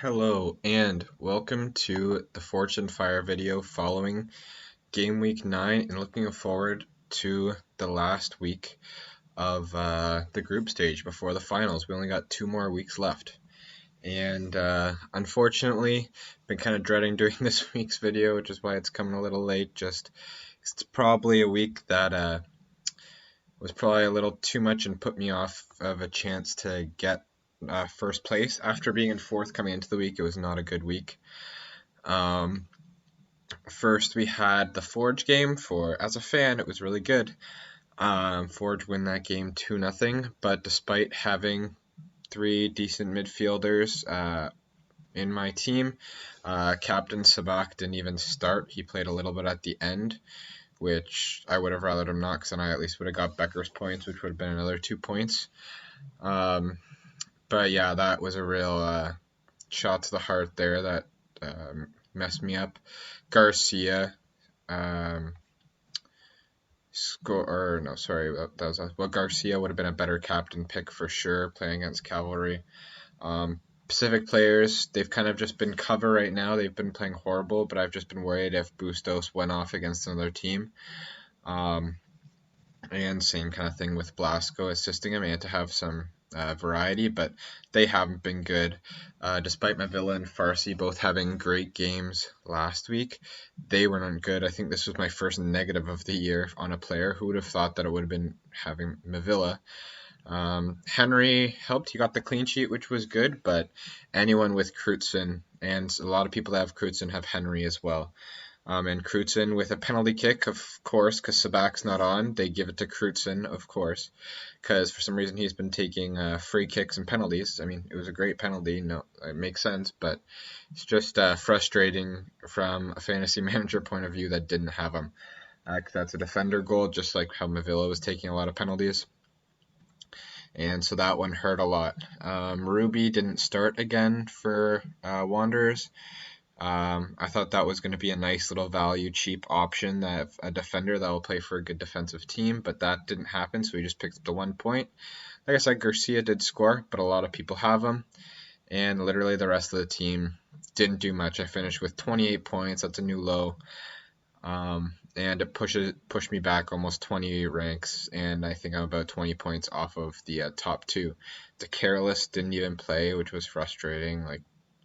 Hello and welcome to the Fortune Fire video following Game Week 9 and looking forward to the last week of the group stage before the finals. We only got 2 more weeks left. And unfortunately, been kind of dreading doing this week's video, which is why it's coming a little late. It's probably a week that was probably a little too much and put me off of a chance to get first place. After being in fourth coming into the week, it was not a good week. First, we had the Forge game. As a fan, it was really good. Forge win that game 2-0, but despite having three decent midfielders in my team, Captain Sabak didn't even start. He played a little bit at the end, which I would have rather him not, because then I at least would have got Becker's points, which would have been another 2 points. But yeah, that was a real shot to the heart there that messed me up. Garcia Garcia would have been a better captain pick for sure, playing against Cavalry. Pacific players, they've kind of just been cover right now. They've been playing horrible, but I've just been worried if Bustos went off against another team. And same kind of thing with Blasco assisting him. He had to have some variety, but they haven't been good. Despite Mavilla and Farsi both having great games last week, they were not good. I think this was my first negative of the year on a player. Who would have thought that it would have been having Mavilla? Henry helped. He got the clean sheet, which was good, but anyone with Crutzen, and a lot of people that have Crutzen have Henry as well. And Crutzen with a penalty kick, of course, because Sabak's not on. They give it to Crutzen, of course, because for some reason he's been taking free kicks and penalties. I mean, it was a great penalty. No, it makes sense, but it's just frustrating from a fantasy manager point of view that didn't have him. That's a defender goal, just like how Mavilla was taking a lot of penalties. And so that one hurt a lot. Ruby didn't start again for Wanderers. I thought that was going to be a nice little value, cheap option, that a defender that will play for a good defensive team, but that didn't happen, so we just picked up the 1 point. Like I said, Garcia did score, but a lot of people have him, and literally the rest of the team didn't do much. I finished with 28 points. That's a new low, and it pushed me back almost 20 ranks, and I think I'm about 20 points off of the top two. The Careless didn't even play, which was frustrating.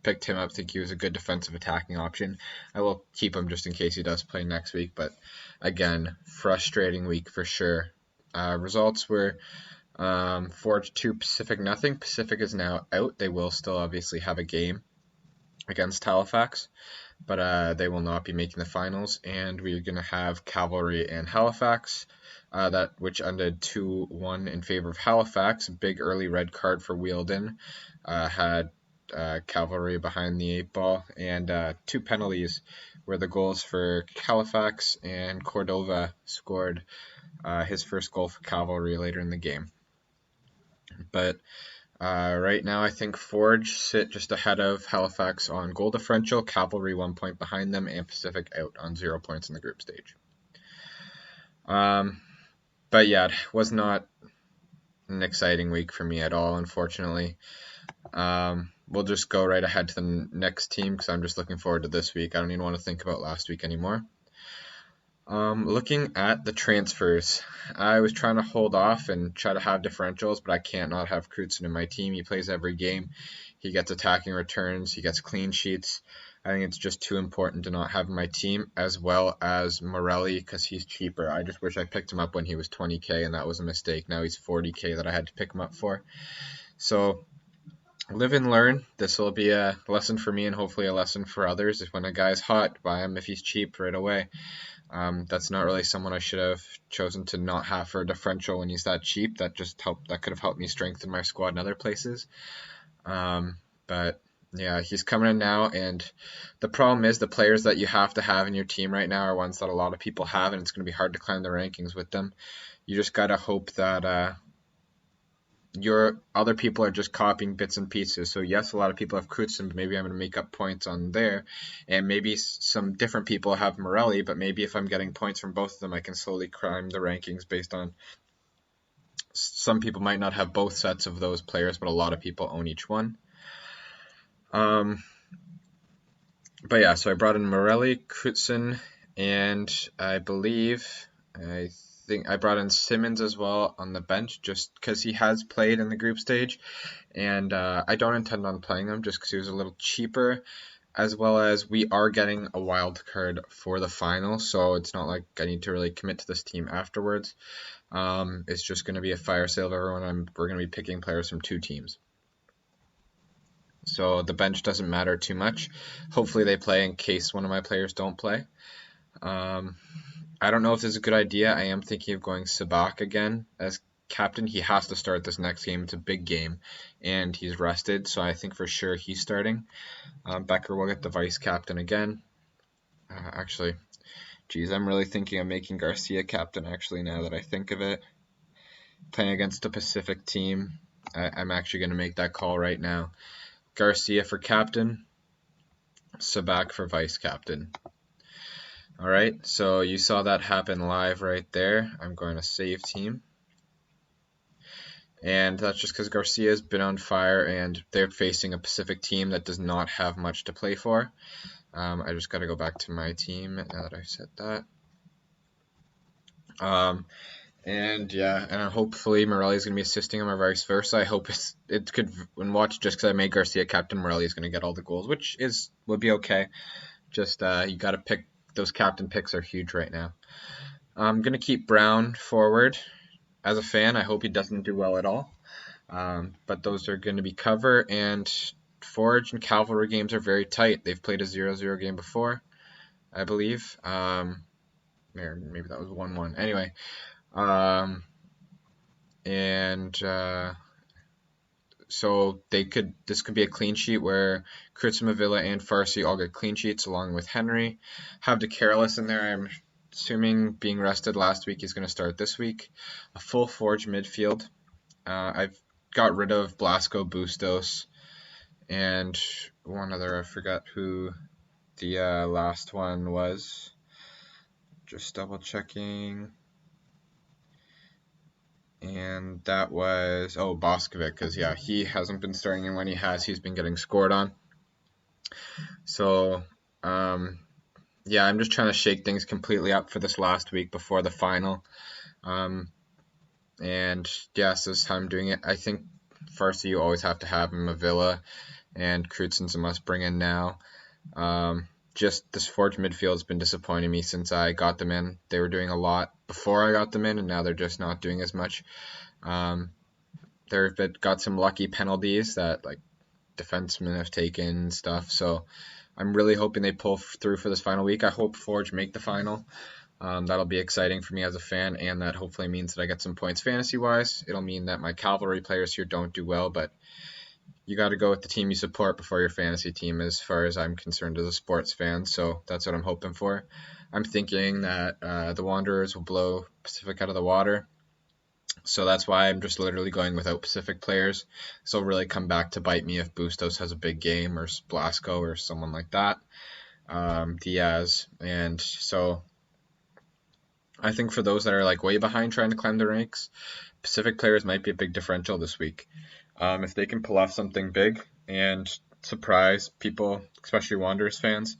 Picked him up, think he was a good defensive attacking option. I will keep him just in case he does play next week, but again, frustrating week for sure. Results were Forge 2, Pacific nothing. Pacific is now out. They will still obviously have a game against Halifax, but they will not be making the finals, and we're going to have Cavalry and Halifax, which ended 2-1 in favor of Halifax. Big early red card for Wheeldon, had Cavalry behind the 8 ball, and 2 penalties were the goals for Halifax, and Cordova scored his first goal for Cavalry later in the game. But right now I think Forge sit just ahead of Halifax on goal differential, Cavalry 1 point behind them, and Pacific out on 0 points in the group stage. But yeah, it was not an exciting week for me at all, unfortunately. We'll just go right ahead to the next team because I'm just looking forward to this week. I don't even want to think about last week anymore. Looking at the transfers, I was trying to hold off and try to have differentials, but I can't not have Crutzen in my team. He plays every game. He gets attacking returns. He gets clean sheets. I think it's just too important to not have in my team, as well as Morelli because he's cheaper. I just wish I picked him up when he was 20k, and that was a mistake. Now he's 40k that I had to pick him up for. So live and learn. This will be a lesson for me and hopefully a lesson for others. If when a guy's hot, buy him if he's cheap right away. That's not really someone I should have chosen to not have for a differential when he's that cheap. That could have helped me strengthen my squad in other places. But yeah, he's coming in now, and the problem is the players that you have to have in your team right now are ones that a lot of people have, and it's going to be hard to climb the rankings with them. You just got to hope that your other people are just copying bits and pieces. So yes, a lot of people have Crutzen, but maybe I'm going to make up points on there, and maybe some different people have Morelli, but maybe if I'm getting points from both of them, I can slowly climb the rankings based on some people might not have both sets of those players, but a lot of people own each one. Um, but yeah, so I brought in Morelli, Crutzen, and I think I brought in Simmons as well on the bench just because he has played in the group stage, and I don't intend on playing him just because he was a little cheaper, as well as we are getting a wild card for the final, so it's not like I need to really commit to this team afterwards. It's just going to be a fire sale of everyone. We're going to be picking players from two teams. So the bench doesn't matter too much. Hopefully they play in case one of my players don't play. Um, I don't know if this is a good idea. I am thinking of going Sabak again as captain. He has to start this next game. It's a big game, and he's rested, so I think for sure he's starting. Becker will get the vice captain again. Actually, geez, I'm really thinking of making Garcia captain, actually, now that I think of it. Playing against a Pacific team, I'm actually going to make that call right now. Garcia for captain, Sabak for vice captain. All right, so you saw that happen live right there. I'm going to save team. And that's just because Garcia's been on fire and they're facing a Pacific team that does not have much to play for. I just got to go back to my team now that I said that. And yeah, and hopefully Morelli's going to be assisting him or vice versa. I hope it could, and watch, just because I made Garcia captain, Morelli's going to get all the goals, which would be okay. Just you got to pick, those captain picks are huge right now. I'm going to keep Brown forward. As a fan, I hope he doesn't do well at all. But those are going to be cover, and Forge and Cavalry games are very tight. They've played a 0-0 game before, I believe. Maybe that was 1-1. Anyway, so this could be a clean sheet where Kurtzmavilla and Farsi all get clean sheets along with Henry. Have the Careless in there. I'm assuming being rested last week, he's going to start this week. A full Forge midfield. I've got rid of Blasco, Bustos, and one other. I forgot who the last one was. Just double checking. And that was, Boskovic, because yeah, he hasn't been starting, and when he has, he's been getting scored on. So, yeah, I'm just trying to shake things completely up for this last week before the final. And yes, this is how I'm doing it. I think Farsi, you always have to have him. Avila and Krutzen's a must bring in now. Just this Forge midfield has been disappointing me since I got them in. They were doing a lot before I got them in, and now they're just not doing as much. They've got some lucky penalties that like defensemen have taken and stuff. So I'm really hoping they pull through for this final week. I hope Forge make the final. That'll be exciting for me as a fan, and that hopefully means that I get some points fantasy-wise. It'll mean that my Cavalry players here don't do well, but you got to go with the team you support before your fantasy team, as far as I'm concerned as a sports fan. So that's what I'm hoping for. I'm thinking that the Wanderers will blow Pacific out of the water. So that's why I'm just literally going without Pacific players. So it'll really come back to bite me if Bustos has a big game, or Blasco, or someone like that. Diaz. And so I think for those that are like way behind trying to climb the ranks, Pacific players might be a big differential this week. If they can pull off something big and surprise people, especially Wanderers fans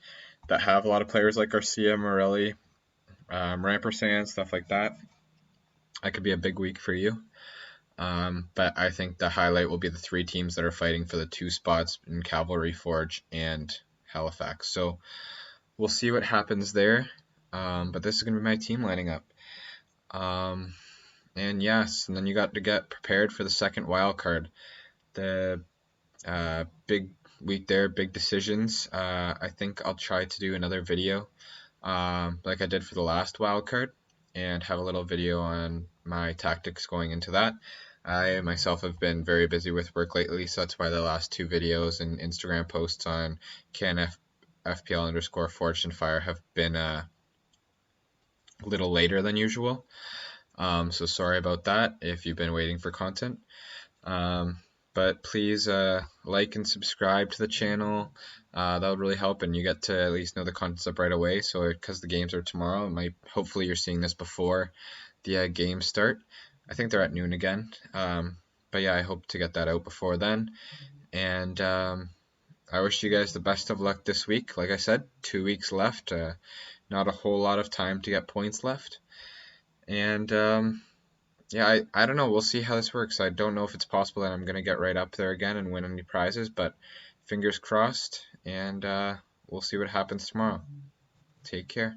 that have a lot of players like Garcia, Morelli, Rampersand, stuff like that, that could be a big week for you. But I think the highlight will be the three teams that are fighting for the 2 spots in Cavalry, Forge, and Halifax. So we'll see what happens there. But this is going to be my team lining up. And yes, and then you got to get prepared for the second wild card. The big week there, big decisions. I think I'll try to do another video like I did for the last wild card, and have a little video on my tactics going into that. I myself have been very busy with work lately, so that's why the last 2 videos and Instagram posts on FPL_Fortune Fire have been a little later than usual. So sorry about that if you've been waiting for content. But please like and subscribe to the channel. That would really help, and you get to at least know the content's up right away. So because the games are tomorrow, hopefully you're seeing this before the games start. I think they're at noon again. But yeah, I hope to get that out before then. And I wish you guys the best of luck this week. Like I said, 2 weeks left. Not a whole lot of time to get points left. And yeah, I don't know. We'll see how this works. I don't know if it's possible that I'm going to get right up there again and win any prizes, but fingers crossed. And we'll see what happens tomorrow. Take care.